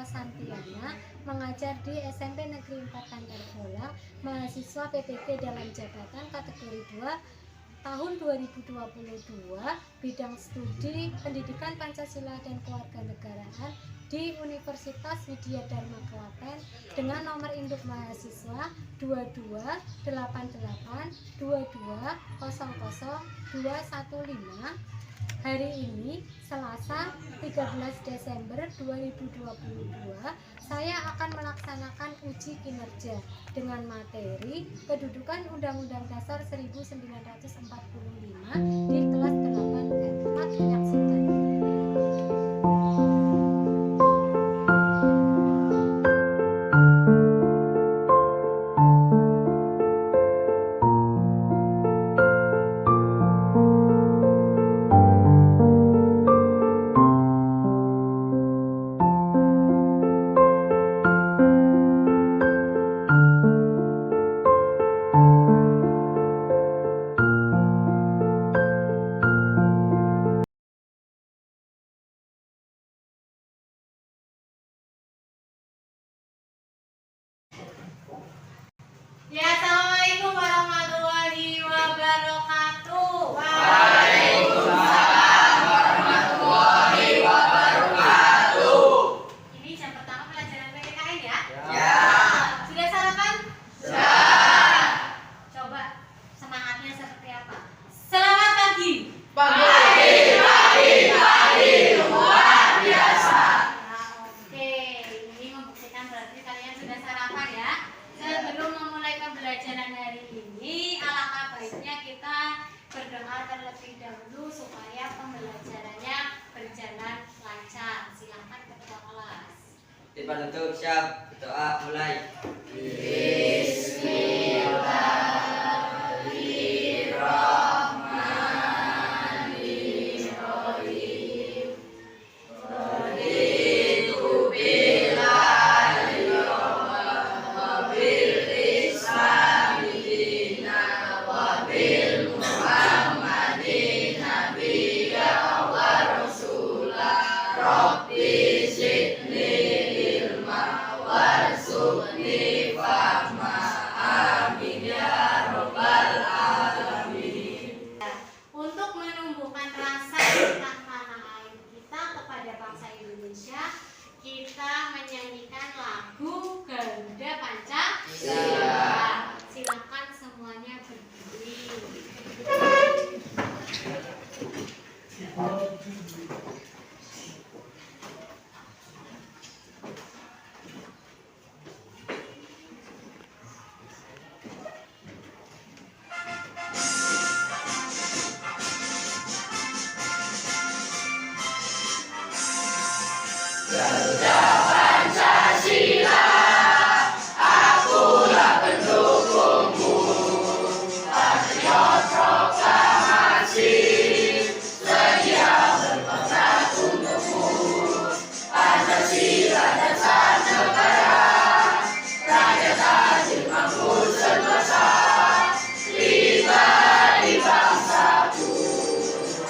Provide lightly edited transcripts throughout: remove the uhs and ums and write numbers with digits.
Risma Santiana, mengajar di SMP Negeri 4 Bantar Bolang, mahasiswa PPG dalam jabatan kategori 2 tahun 2022, bidang studi Pendidikan Pancasila dan Kewarganegaraan di Universitas Widya Dharma Klaten dengan nomor induk mahasiswa 228822000215. Hari ini, Selasa 13 Desember 2022, saya akan melaksanakan uji kinerja dengan materi Kedudukan Undang-Undang Dasar 1945 di kelas 8 menyaksikan. Ya, assalamualaikum warahmatullahi wabarakatuh. Waalaikumsalam warahmatullahi wabarakatuh. Ini jam pertama pelajaran PPKN ya? Ya. Sudah sarapan? Sudah. Coba semangatnya seperti apa? Selamat pagi. Pagi luar biasa. Nah, oke, ini membuktikan berarti kalian sudah sarapan ya. Sebelum memulai pembelajaran hari ini, alangkah baiknya kita berdoa terlebih dahulu supaya pembelajarannya berjalan lancar. Silakan ketua kelas. Depan tutup, siap. Doa mulai. Untuk menumbuhkan rasa cinta tanah air kita kepada bangsa Indonesia, kita menyanyikan lagu Garuda Pancasila. Silakan semuanya berdiri. Garuda Pancasila, akulah pendukungmu. Patriot proklamasi, sedia berkorban untukmu. Pancasila dasar negara, rakyat adil makmur sentosa, pribadi bangsaku.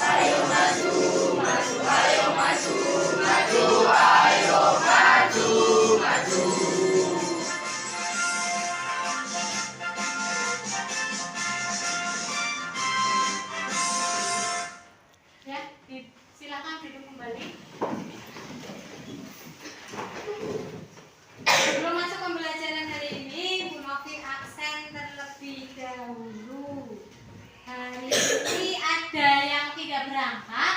Ayo maju, maju, ayo maju, maju, ayo maju, maju. Ya, silakan duduk kembali. Sebelum masuk pembelajaran hari ini, Bu Novi absen terlebih dahulu. Hari ini ada yang tidak berangkat?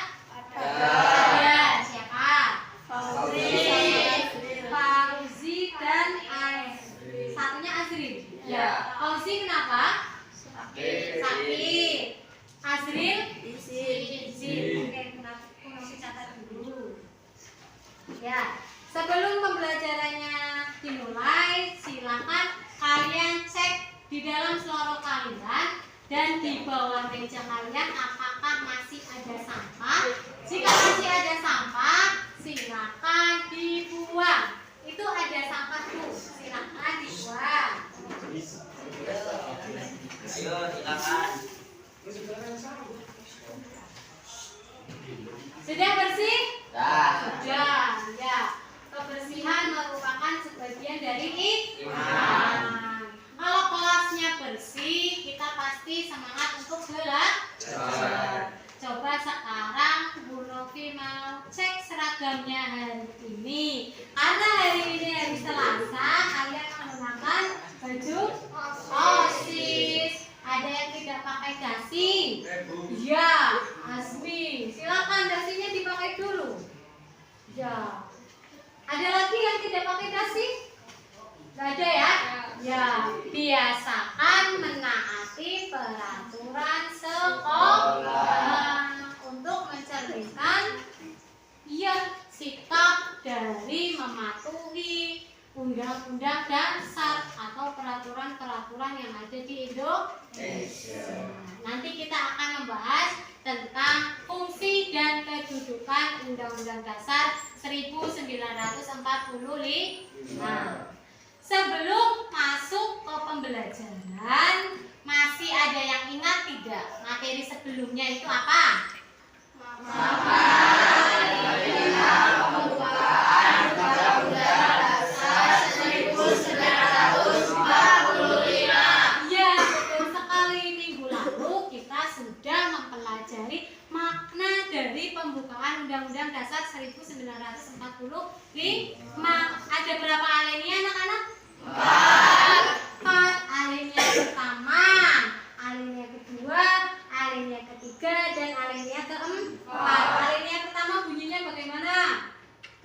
Ada. Siapa? Fauzi dan satunya Azril. Ya. Fauzi kenapa? Sakit. Azril? Izin. Oke, kenapa? Novi catat dulu. Ya, sebelum pembelajarannya dimulai, silakan kalian cek di dalam seloro kalian dan di bawah meja kalian apakah masih ada sampah. Jika masih ada sampah, silakan dibuang. Itu ada sampah tuh, silakan dibuang. Ayo, silakan. Sudah bersih? Dah. Sudah, ya. Kebersihan tidak pakai dasi? Nggak ada ya? Ya, biasakan menaati peraturan sekolah untuk mencerminkan sikap dari mematuhi undang-undang dasar atau peraturan-peraturan yang ada di Indonesia. Nanti kita akan membahas tentang fungsi dan kedudukan Undang-Undang Dasar 1945. Sebelum masuk ke pembelajaran, masih ada yang ingat tidak? Materi sebelumnya itu apa? Pembukaan Undang-Undang Dasar 1945. Ya, betul sekali. Minggu lalu kita sudah mempelajari makna dari pembukaan Undang-Undang Dasar 1945. Ada berapa alinea anak-anak? 4. Alinea pertama, alinea kedua, alinea ketiga, dan alinea keempat. Alinea pertama bunyinya bagaimana?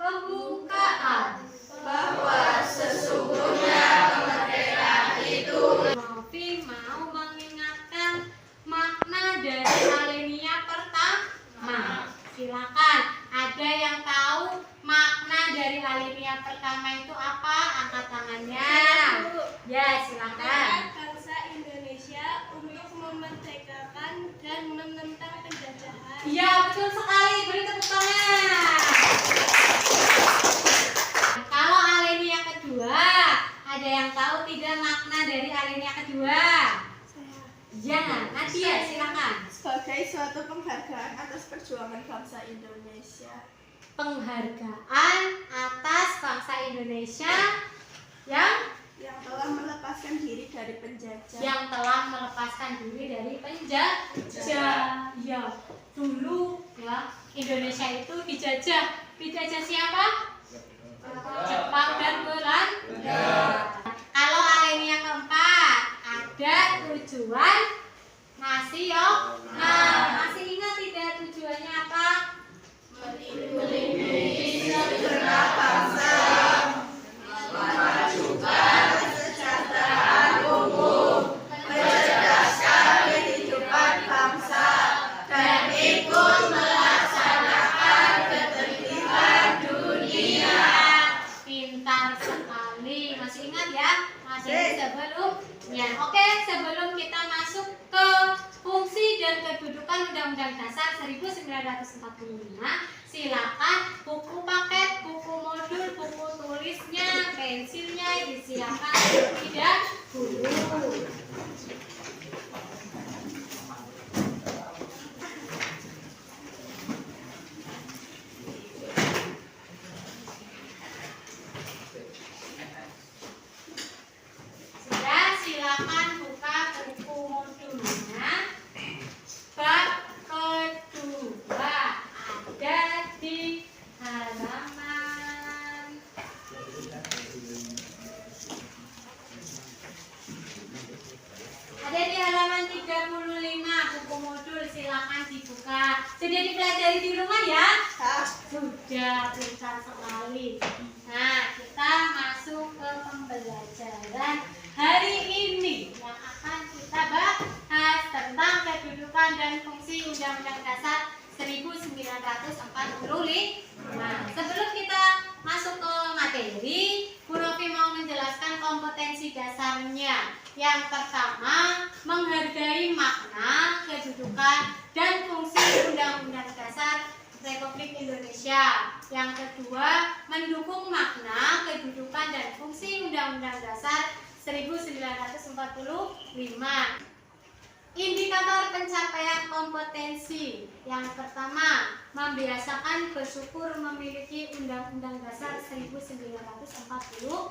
Pembukaan. Bahwa sesungguhnya kemerdekaan itu Novi mau mengingatkan makna dari alinea pertama. Silakan. Ada yang tahu makna dari alinea pertama itu apa? Angkat tangannya. Ya, silakan. Bangsa Indonesia untuk memerdekakan dan menentang penjajahan. Iya, betul sekali. Beri tepuk tangan. Kalau alinea kedua, ada yang tahu tidak makna dari alinea kedua? Ya, Nadia, silakan. Sebagai suatu penghargaan atas perjuangan bangsa Indonesia. Penghargaan atas bangsa Indonesia yang Telah melepaskan diri dari penjajah. penjajah. Ya, dulu ya Indonesia itu dijajah. Dijajah siapa? Jepang dan Belanda. Kalau alinea keempat, ada tujuan nasional. Masih ingat tidak tujuannya apa? melindungi segenap bangsa, memajukan kesejahteraan umum, mencerdaskan kehidupan bangsa, dan ikut melaksanakan ketertiban dunia. Pintar sekali. Masih ingat ya? Masih sebelumnya. Oke, sebelum kita masuk ke fungsi dan kedudukan Undang-Undang Dasar 1945, silakan buku paket, buku modul, buku tulisnya, pensilnya disiapkan terlebih dahulu. Sudah, silakan buka buku modulnya. Bab kedua ada di halaman ada di halaman 35 buku modul, silakan dibuka. Sudah dipelajari di rumah ya? Sudah, pintar sekali. Nah, kita masuk ke pembelajaran hari ini yang akan kita bahas tentang kedudukan dan fungsi Undang-Undang Dasar 1945. Sebelum kita masuk ke materi, Bu Novi mau menjelaskan kompetensi dasarnya. Yang pertama, menghargai makna, kedudukan, dan fungsi Undang-Undang Dasar Republik Indonesia. Yang kedua, mendukung makna, kedudukan, dan fungsi Undang-Undang Dasar 1945. Indikator pencapaian kompetensi. Yang pertama, membiasakan bersyukur memiliki Undang-Undang Dasar 1945.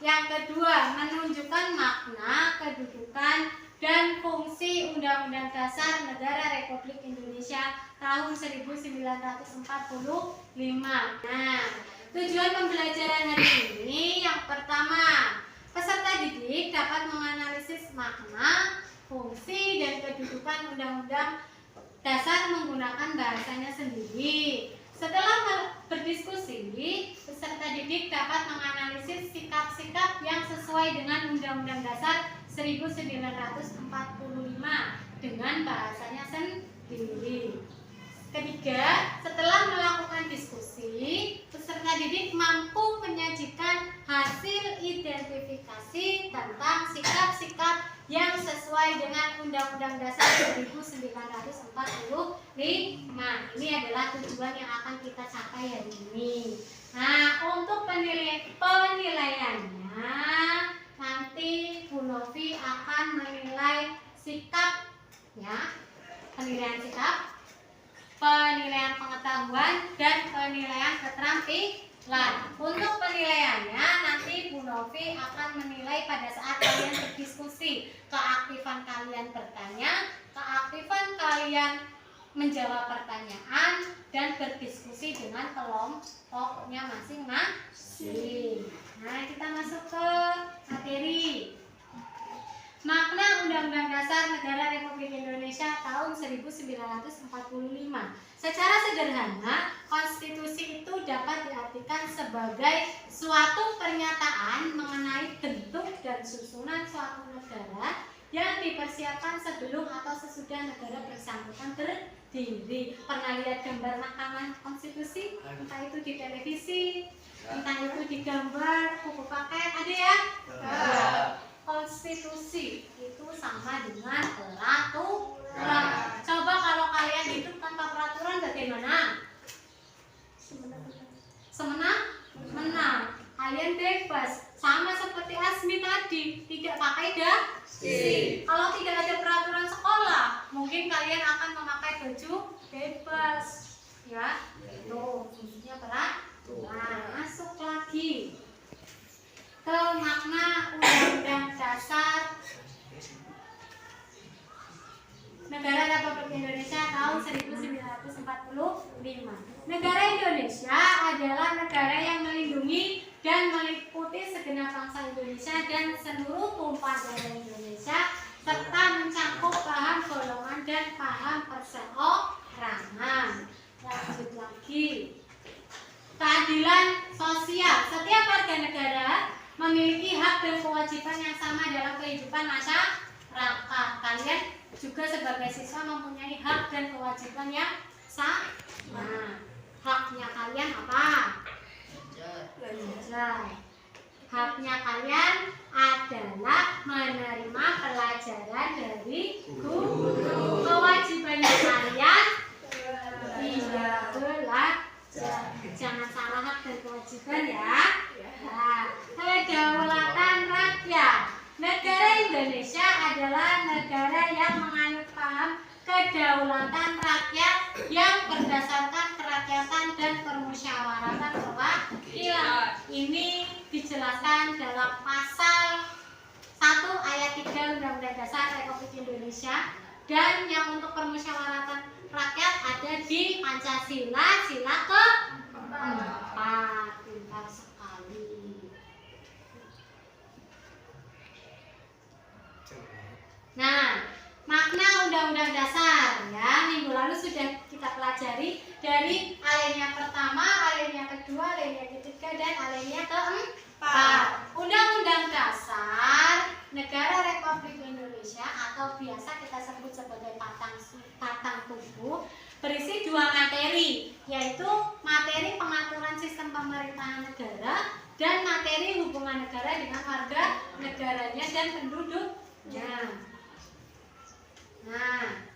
Yang kedua, menunjukkan makna, kedudukan, dan fungsi Undang-Undang Dasar Negara Republik Indonesia tahun 1945. Nah, tujuan pembelajaran hari ini yang pertama, peserta didik dapat menganalisis makna, fungsi, dan kedudukan Undang-Undang Dasar menggunakan bahasanya sendiri. Setelah berdiskusi, peserta didik dapat menganalisis sikap-sikap yang sesuai dengan Undang-Undang Dasar 1945 dengan bahasanya sendiri. Ketiga, setelah melakukan diskusi, peserta didik mampu menyajikan hasil identifikasi tentang sikap-sikap yang sesuai dengan Undang-Undang Dasar 1945. Ini adalah tujuan yang akan kita capai hari ini. Nah, untuk penilaiannya nanti Bu Novi akan menilai sikap, ya, penilaian sikap, penilaian pengetahuan, dan penilaian keterampilan. Untuk penilaiannya nanti Bu Novi akan menilai pada saat kalian berdiskusi, keaktifan kalian bertanya, keaktifan kalian menjawab pertanyaan, dan berdiskusi dengan kelompoknya masing-masing. Nah, kita masuk ke materi. Makna Undang-Undang Dasar Negara Republik Indonesia tahun 1945. Secara sederhana, konstitusi itu dapat diartikan sebagai suatu pernyataan mengenai bentuk dan susunan suatu negara yang dipersiapkan sebelum atau sesudah negara bersangkutan berdiri. Pernah lihat gambar Mahkamah Konstitusi? Entah itu di televisi, entah itu di gambar buku paket, ada ya? Konstitusi itu sama dengan peraturan. Coba kalau kalian hidup tanpa peraturan bagaimana? Semena-mena. Kalian bebas. Sama seperti Asmi tadi, tidak pakai dasi. Kalau tidak ada peraturan sekolah, mungkin kalian akan memakai baju bebas. Ya, itu fungsinya peraturan. Masuk lagi ke makna Undang-Undang Dasar Negara Republik Indonesia tahun 1945. Negara Indonesia adalah negara yang melindungi dan meliputi segenap bangsa Indonesia dan seluruh tumpah darah Indonesia, serta mencakup paham golongan dan paham perseorangan. Lanjut lagi. Keadilan sosial. Setiap warga negara memiliki hak dan kewajiban yang sama dalam kehidupan masyarakat. Kalian juga sebagai siswa mempunyai hak dan kewajiban yang sama. Haknya kalian apa? Belajar. Haknya kalian adalah menerima pelajaran dari guru. Kewajibannya kalian belajar. Jangan salah hak dan kewajiban ya. Kedaulatan rakyat. Negara Indonesia adalah negara yang menganut paham kedaulatan rakyat yang berdasarkan kerakyatan dan permusyawaratan perwakilan. Ini dijelaskan dalam pasal 1 ayat 3 Undang-Undang Dasar Republik Indonesia, dan yang untuk permusyawaratan rakyat ada di Pancasila, sila ke-4. Pintar sekali. Nah, makna Undang-Undang Dasar ya, minggu lalu sudah kita pelajari dari alinea pertama, alinea kedua, alinea ketiga, dan alinea keempat. Undang-Undang Dasar Negara Republik Indonesia atau biasa kita sebut sebagai batang tubuh berisi 2 materi, yaitu materi pengaturan sistem pemerintahan negara dan materi hubungan negara dengan warga negaranya dan penduduknya. Nah,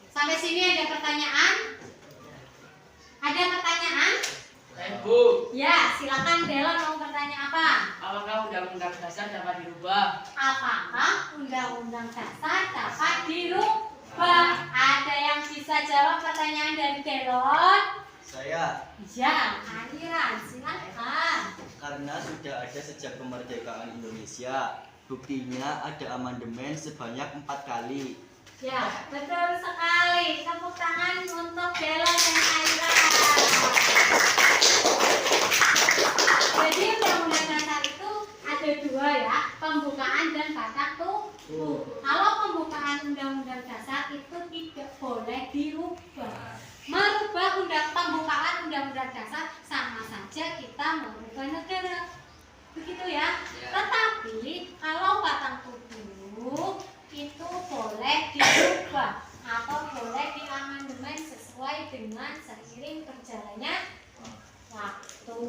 sampai sini ada pertanyaan? Ada pertanyaan? Bu. Ya, silakan Delon mau bertanya apa? Apakah Undang-Undang Dasar dapat dirubah? Apakah Undang-Undang Dasar dapat dirubah? Ada yang bisa jawab pertanyaan dari Delon? Saya. Ya, Aniran, silakan. Karena sudah ada sejak kemerdekaan Indonesia. Buktinya ada amandemen sebanyak 4 kali. Ya, betul sekali. Tepuk tangan untuk Delon dan Aniran. Jadi Undang-Undang Dasar itu ada 2 ya, pembukaan dan batang tubuh. Kalau pembukaan Undang-Undang Dasar itu tidak boleh dirubah. Merubah merubah negara. Begitu ya. Tetapi kalau batang tubuh itu boleh dirubah atau boleh diamandemen sesuai dengan seiring berjalannya waktu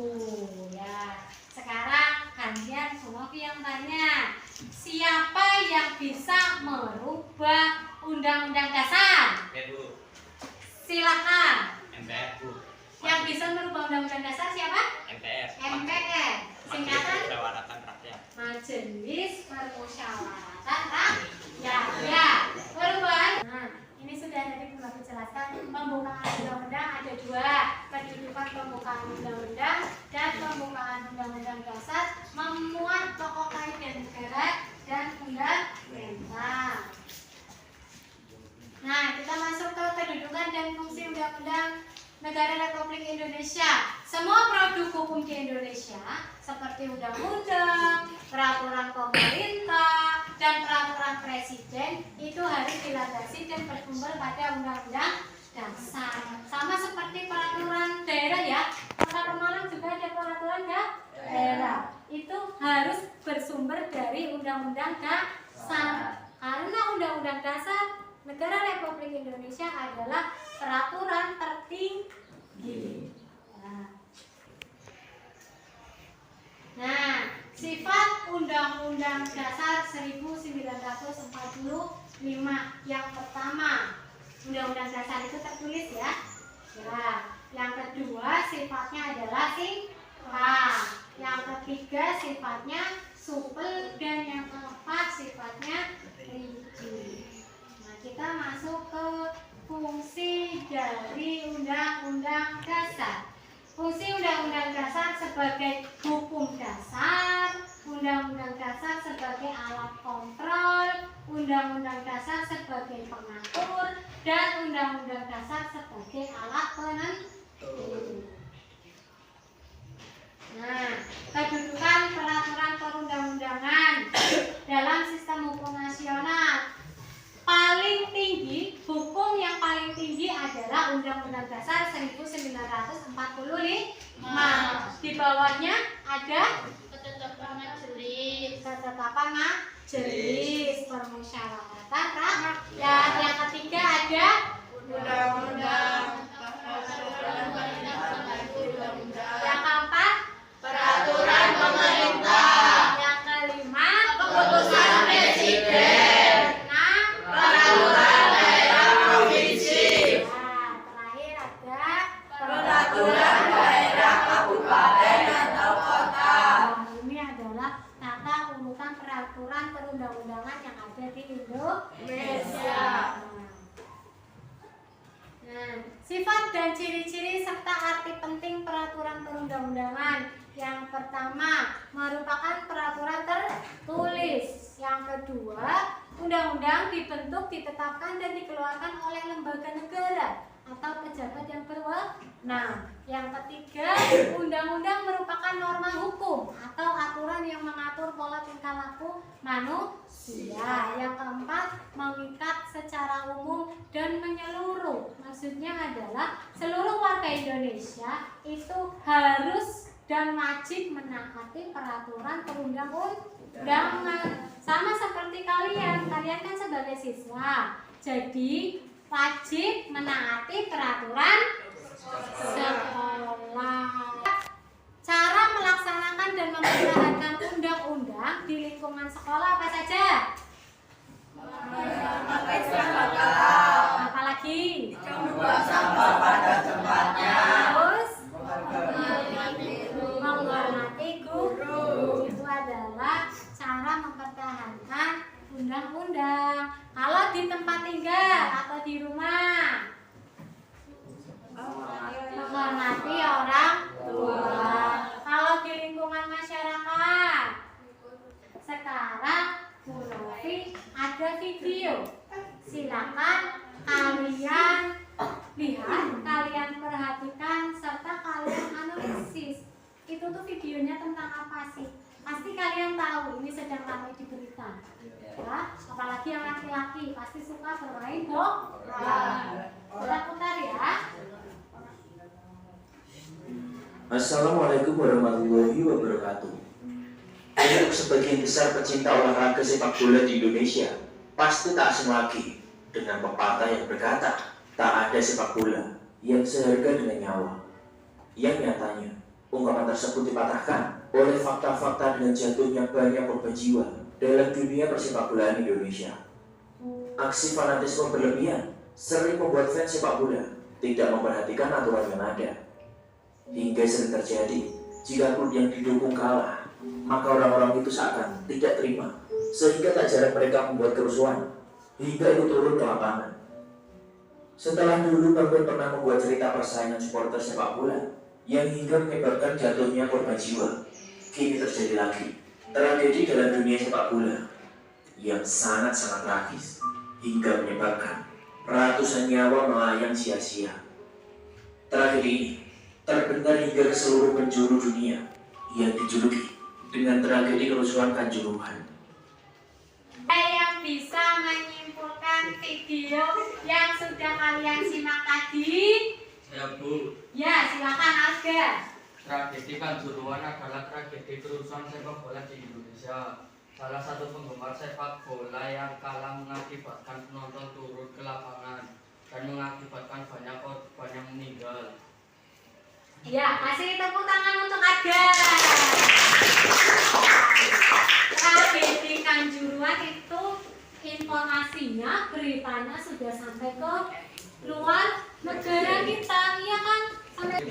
ya. Sekarang kalian semua yang tanya, siapa yang bisa merubah undang-undang dasar? Silakan. MPR, Bu. Yang bisa merubah undang-undang dasar siapa? MPR. MPR. Singkatan Musyawaratan Rakyat. Majelis Permusyawaratan Rakyat. Ya, perubahan. Nah, ini sudah tadi aku jelaskan. Pembukaan undang-undang ada dua, kedudukan pembukaan undang-undang dan pembukaan undang-undang dasar memuat pokok kaidah negara dan undang-undang. Nah, kita masuk ke kedudukan dan fungsi undang-undang Negara Republik Indonesia. Semua produk hukum di Indonesia seperti undang-undang, peraturan pemerintah, dan peraturan presiden itu harus dilandasi dan bersumber pada undang-undang dasar. Sama seperti peraturan daerah ya. Kota Pemalang juga ada peraturan daerah. Itu harus bersumber dari undang-undang dasar. Karena undang-undang dasar Negara Republik Indonesia adalah peraturan tertinggi. Nah, sifat Undang-Undang Dasar 1945 yang pertama, Undang-Undang Dasar itu tertulis ya. Ya, yang kedua sifatnya adalah singkat. Yang ketiga sifatnya supel dan yang keempat sifatnya rinci. Kita masuk ke fungsi dari Undang-Undang Dasar. Fungsi Undang-Undang Dasar sebagai hukum dasar, Undang-Undang Dasar sebagai alat kontrol, Undang-Undang Dasar sebagai pengatur, dan Undang-Undang Dasar sebagai alat penentu. Nah, kedudukan peraturan perundang-undangan dalam sistem hukum nasional. Paling tinggi, hukum yang paling tinggi adalah Undang-Undang Dasar 1945. Di bawahnya ada Ketetapan majelis. ketetapan majelis permusyawaratan rakyat. Yang ketiga ada Undang-undang. yang keempat Peraturan pemerintah. yang kelima Keputusan presiden. enam Peraturan daerah provinsi. terakhir ada Peraturan daerah kabupaten atau kota. Ini adalah tata urutan peraturan perundang-undangan yang ada di Indonesia. Nah, sifat dan ciri-ciri serta arti penting peraturan perundang-undangan. Yang pertama, merupakan peraturan tertulis. Yang kedua, undang-undang dibentuk, ditetapkan, dan dikeluarkan oleh lembaga negara atau pejabat yang berwenang. Yang ketiga, undang-undang merupakan norma hukum atau aturan yang mengatur pola tingkah laku manusia. Yang keempat, mengikat secara umum dan menyeluruh. Maksudnya adalah seluruh warga Indonesia itu harus dan wajib menaati peraturan perundang-undangan. Sama seperti kalian kan sebagai siswa, jadi wajib menaati peraturan sekolah. Cara melaksanakan dan mempertahankan undang-undang di lingkungan sekolah apa saja? Apalagi? Membuang sampah pada tempatnya. Terus menghormati guru. Itu adalah cara mempertahankan undang-undang. Kalau di tempat tinggal atau di rumah, menghormati orang tua. Kalau di lingkungan masyarakat, sekarang Bu Novi ada video. Silakan kalian lihat, kalian perhatikan, serta kalian analisis. Itu tuh videonya tentang apa sih? Pasti kalian tahu ini sedang ramai di berita. Ya, apalagi yang laki-laki pasti suka bermain bola. Putar-putar ya. Assalamualaikum warahmatullahi wabarakatuh. Untuk sebagian besar pecinta olahraga sepak bola di Indonesia, pasti tak asing lagi dengan pepatah yang berkata, tak ada sepak bola yang seharga dengan nyawa. Yang nyatanya, ungkapan tersebut dipatahkan oleh fakta-fakta dengan jatuhnya banyak korban jiwa dalam dunia persepak bolaan Indonesia. Aksi fanatisme berlebihan sering membuat fans sepak bola tidak memperhatikan aturan yang ada. Hingga sering terjadi, jika klub yang didukung kalah, maka orang-orang itu seakan tidak terima, sehingga tak jarang mereka membuat kerusuhan, hingga itu turun ke lapangan. Setelah dulu Bang Ben pernah membuat cerita persaingan supporter sepak bola, yang hingga menyebabkan jatuhnya korban jiwa, kini terjadi lagi. Tragedi dalam dunia sepak bola, yang sangat-sangat tragis, hingga menyebabkan ratusan nyawa melayang sia-sia. Tragedi ini terdengar hingga ke seluruh penjuru dunia yang dijuluki dengan tragedi kerusuhan Kanjuruhan. Yang bisa menyimpulkan video yang sudah kalian simak tadi? Saya Bu. Ya, silakan Alga. Tragedi Kanjuruhan adalah tragedi kerusuhan sepak bola di Indonesia. Salah satu penggemar sepak bola yang kalah mengakibatkan penonton turun ke lapangan dan mengakibatkan banyak korban yang meninggal. Ya, kasih tepuk tangan untuk Alga. Tragedi Kanjuruhan itu informasinya, beritanya sudah sampai ke luar negara kita, iya kan? Sampai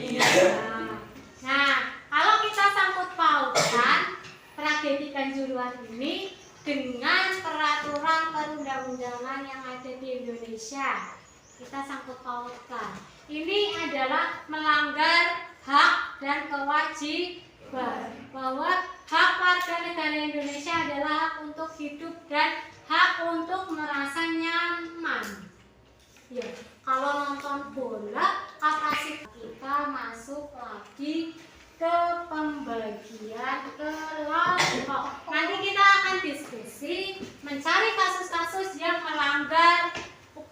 Nah, kalau kita sangkut pautkan tragedi Kanjuruhan ini dengan peraturan perundang-undangan yang ada di Indonesia, kita sangkut pautkan. Ini adalah melanggar hak dan kewajiban, bahwa hak warga negara Indonesia adalah hak untuk hidup dan hak untuk merasa nyaman. Ya, kalau nonton bola, kapasitas kita masuk lagi ke pembagian kelompok. Nanti kita akan diskusi mencari kasus-kasus yang melanggar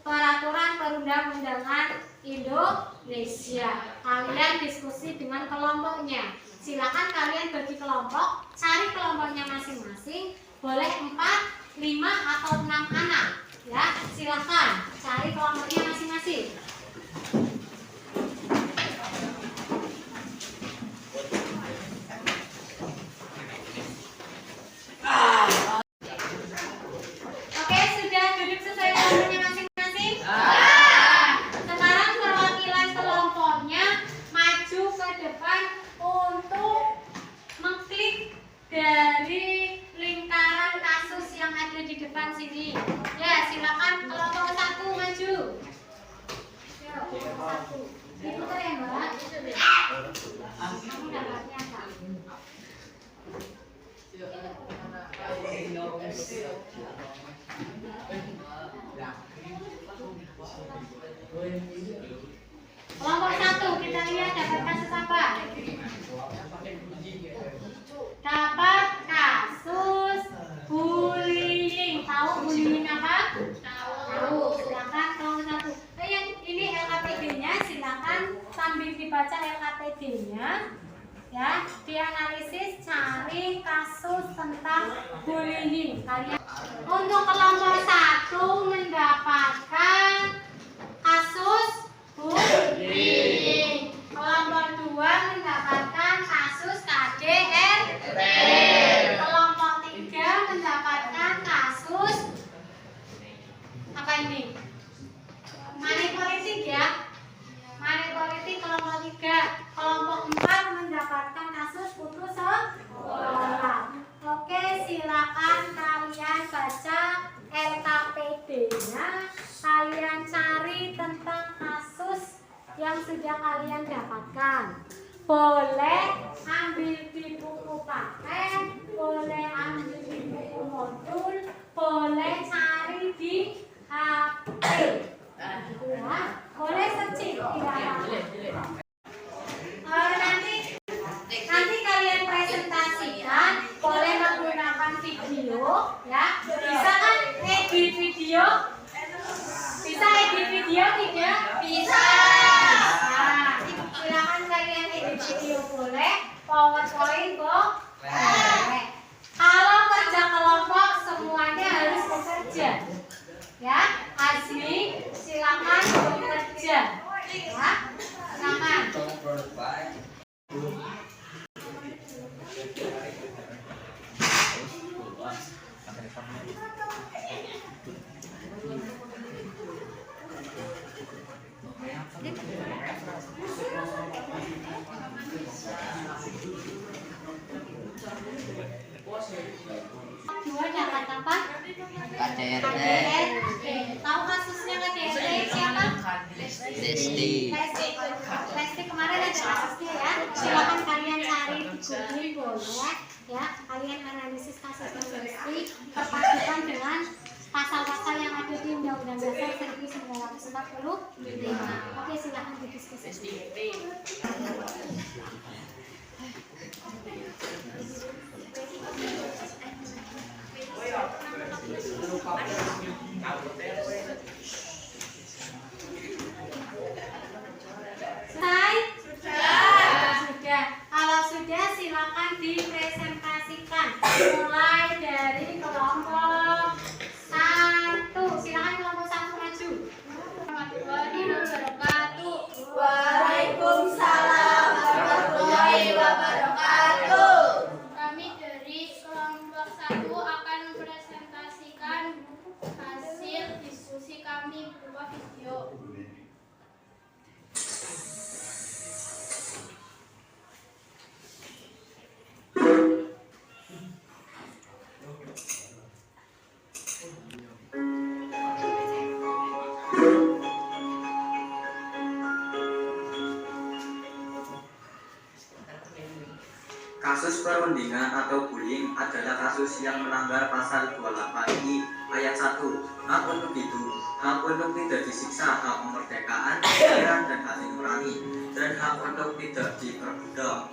peraturan perundang-undangan Indonesia. Kalian diskusi dengan kelompoknya. Silakan kalian bagi kelompok, cari kelompoknya masing-masing. Boleh 4, 5 atau 6 anak. Ya, silakan cari kelompoknya masing-masing. Oke, sudah duduk sesuai kelompoknya masing-masing? Sekarang perwakilan kelompoknya maju ke depan untuk mengklik dari lingkaran kasus yang ada di depan sini. Ya, silakan kelompok 1 maju. Ya, kelompok 1. Diputar ya, Mbak. Kamu dapatnya apa? Kelompok 1, kita lihat dapat kasus apa? Dapat kasus bullying. Tahu bullying apa? Tahu. Silakan kelompok 1. Ini LKPD-nya, silakan sambil dibaca LKPD-nya. Ya, dianalisis, cari kasus tentang bullying. Kalian untuk kelompok 1 mendapatkan kasus bullying. Kelompok 2 mendapatkan kasus KDRT. Kelompok 3 mendapatkan kasus apa ini? Money politik ya. Money politik kelompok 3. Kelompok 4 mendapatkan kasus putus sekolah. Oke, silakan kalian baca LKPD-nya. Kalian cari tentang kasus yang sudah kalian dapatkan. Boleh ambil di buku paket, boleh ambil di buku modul, boleh cari di HP. Ya, boleh searching, tidak apa-apa. Nanti kalian presentasikan, boleh menggunakan video, ya. Bisa kan edit video? Bisa edit video tidak? Bisa. Nah, silakan kalian edit video. PowerPoint boleh. Kalau kerja kelompok semuanya harus bekerja. Ya, Azmi silakan bekerja. Ya, silakan. Dua dapat apa? KDRT. Tahu kasusnya KDRT siapa? Lesti. Lesti kemarin ada kasusnya ya. Silakan kalian cari di Google boleh ya. Kalian analisis kasusnya Lesti, perpadukan dengan pasal-pasal yang ada di Undang-Undang Dasar 1945. Oke, silakan didiskusi. Selesai? Sudah. Kalau sudah silakan dipresentasikan. Mulai dari kelompok 1. Silakan kelompok 1 maju. Waalaikumsalam warahmatullahi wabarakatuh. Kami dari kelompok 1 akan mempresentasikan hasil diskusi kami berupa video. Kasus perundingan atau bullying adalah kasus yang melanggar pasal 28I ayat 1. Hak untuk hidup, hak untuk tidak disiksa, hak kemerdekaan, pikiran dan hati nurani, dan hak untuk tidak diperbudak.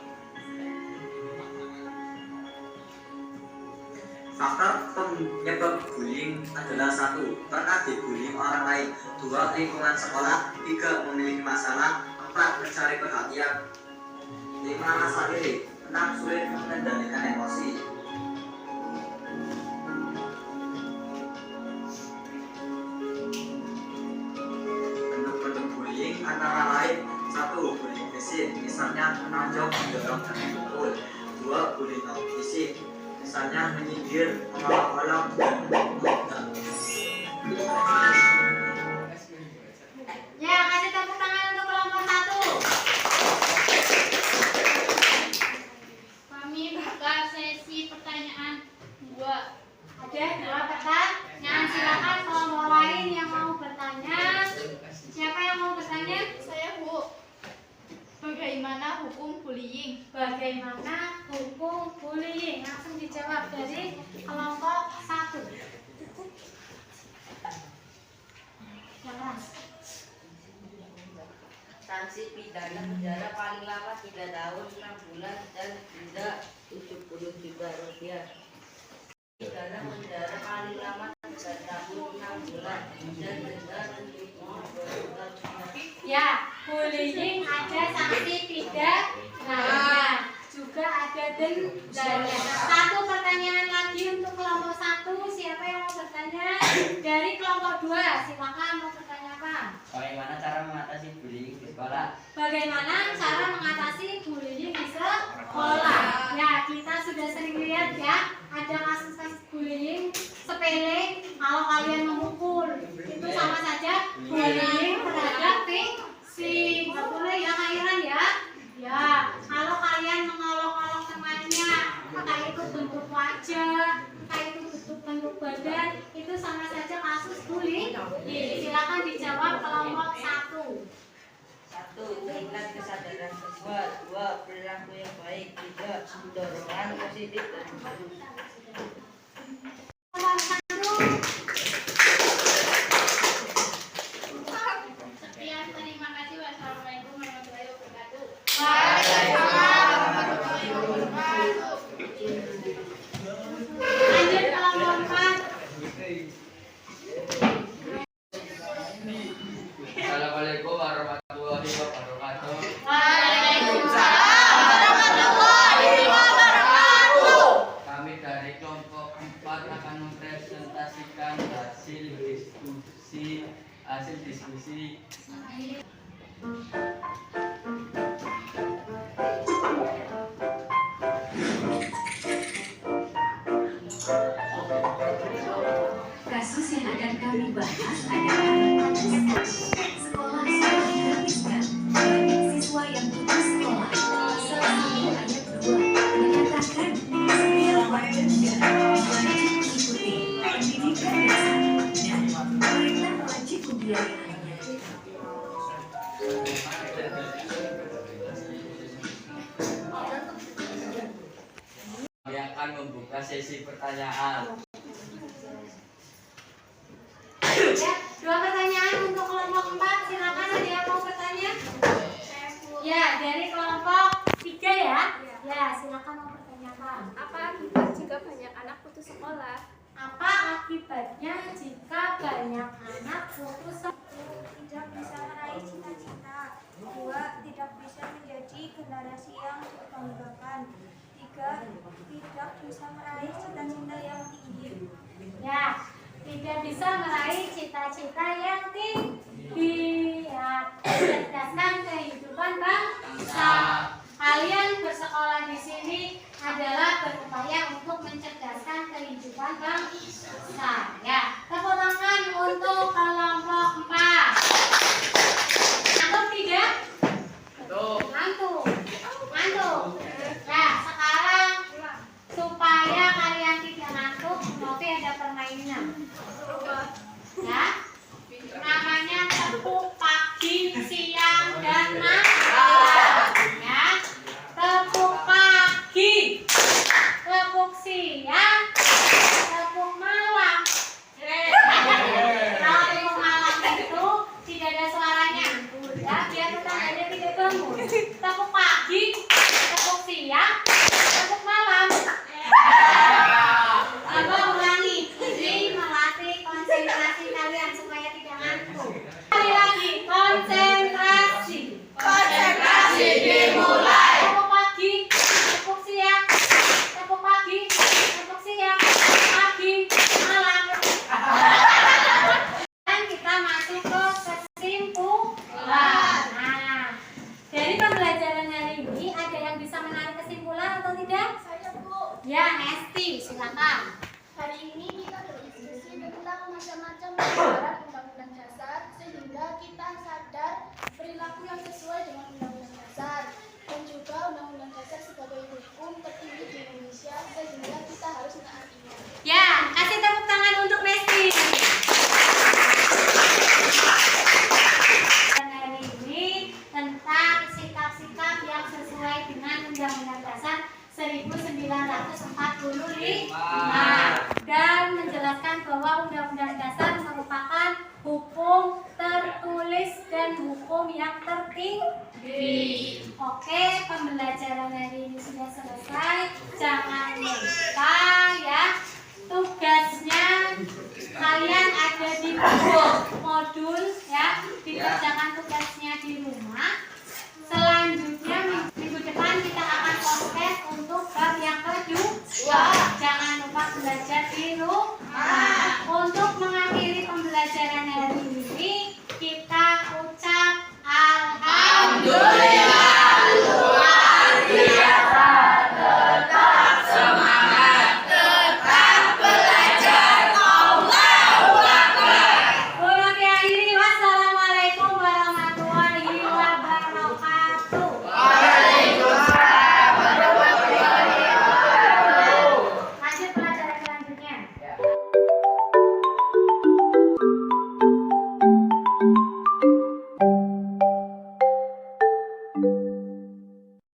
Faktor penyebab bullying adalah 1. Pernah dibullying orang lain, 2. Lingkungan sekolah, 3. Memiliki masalah, 4. Mencari perhatian, 5. Rasa iri, 6. Sulit mengendalikan emosi. Bentuk-bentuk bullying antara lain 1. Bullying fisik, misalnya menonjok, mendorong, dan memukul. 2. Bullying non fisik, misalnya menyindir, mengolok-olok, dan memukul. Ya, kasih tepuk tangan untuk kelompok 1. Kami bakal sesi pertanyaan 2. Ada 2 pertanyaan. Silakan kelompok lain yang mau bertanya. Siapa yang mau bertanya? Saya Bu. Bagaimana hukum bullying? Bagaimana hukum bullying? Langsung dijawab dari kelompok 1. Jelas. Sanksi pidana penjara paling lama 3 tahun 6 bulan dan denda 70 juta rupiah. Pidana penjara paling lama 3 tahun 6 bulan dan denda 70 juta rupiah. Ya, bullying ada sanksi pidana, juga ada dendanya. 1 pertanyaan lagi untuk kelompok 1. Siapa yang mau bertanya? Dari kelompok 2, silakan mau bertanya apa? Bagaimana cara mengatasi bullying di sekolah? Bagaimana cara mengatasi bullying di sekolah? Ya, kita sudah sering lihat ya, ada kasus-kasus bullying sepele. Kalau kalian memukul, itu sama saja bullying terhadap fisik. Nggak boleh ya, Kairan ya. Ya, kalau kalian mengolok-olok temannya, entah itu bentuk wajah, entah itu bentuk badan, itu sama saja kasus bullying. Silakan dijawab kelompok 1. 1. Tingkat kesadaran siswa. 2. Perilaku yang baik. 3. Dorongan positif dan seterusnya. Kelompok 1. Sekian, terima kasih. Wassalamualaikum warahmatullahi wabarakatuh. Waalaikumsalam warahmatullahi wabarakatuh. Lanjut kelompok 4. Assalamualaikum warahmatullahi wabarakatuh. Waalaikumsalam warahmatullahi menyaksikan hasil diskusi Kasus yang akan kami bahas adalah sekolah sudah digratiskan bagi siswa yang putus sekolah. Pasal 1 ayat 2 menyatakan setiap warga negara wajib mengikuti pendidikan dasar dan pemerintah wajib membiayainya. Kami akan membuka sesi pertanyaan. Ya, 2 pertanyaan untuk kelompok 4. Silakan ada yang mau bertanya? Ya, dari kelompok 3 ya. Ya, silakan mau bertanya, Pak. Apa akibat jika banyak anak putus sekolah? Apa akibatnya jika banyak anak putus sekolah? Tidak bisa meraih cita-cita. 2. Tidak bisa menjadi generasi yang dibanggakan. 3. Tidak bisa meraih cita-cita yang tinggi. Ya, tidak bisa meraih cita-cita yang tinggi. Ya, mencerdaskan kehidupan bangsa. Kalian bersekolah di sini adalah berupaya untuk mencerdaskan kehidupan bangsa. Ya, tepuk tangan untuk kelompok 4. Ngantuk tidak? Ngantuk. Ngantuk. Ya, sekarang supaya kalian tidak ngantuk, Novi ada permainan. Ya, namanya tepuk pagi, siang, dan malam. Ya, tepuk pagi, tepuk siang, tepuk malam. Kalau tepuk malam itu tidak ada suaranya, ya, biar tetangganya tidak bangun. Tepuk pagi, tepuk siang, tepuk malam. Abang ulangi, ini melatih konsentrasi kalian supaya tidak ngantuk. Sekali lagi, konsentrasi. Konsentrasi dimulai. Tepuk pagi, tepuk siang, tepuk pagi, tepuk siang, pagi, malam. Dan kita masuk ke kesimpulan. Nah, dari pembelajaran hari ini ada yang bisa menarik kesimpulan atau tidak? Saya, Bu. Ya, Nesti, silakan. Hari ini kita berdiskusi tentang macam-macam pelanggaran Undang-Undang Dasar sehingga kita sadar perilaku yang sesuai dengan Undang-Undang Dasar dan juga Undang-Undang Dasar sebagai hukum tertinggi di Indonesia sehingga kita harus menaatinya. Ya, kasih tepuk tangan untuk Nesti. Dan hari ini tentang sikap-sikap yang sesuai dengan Undang-Undang Dasar 1945 dan menjelaskan bahwa Undang-Undang Dasar merupakan hukum tertulis dan hukum yang tertinggi. Oke, pembelajaran hari ini sudah selesai.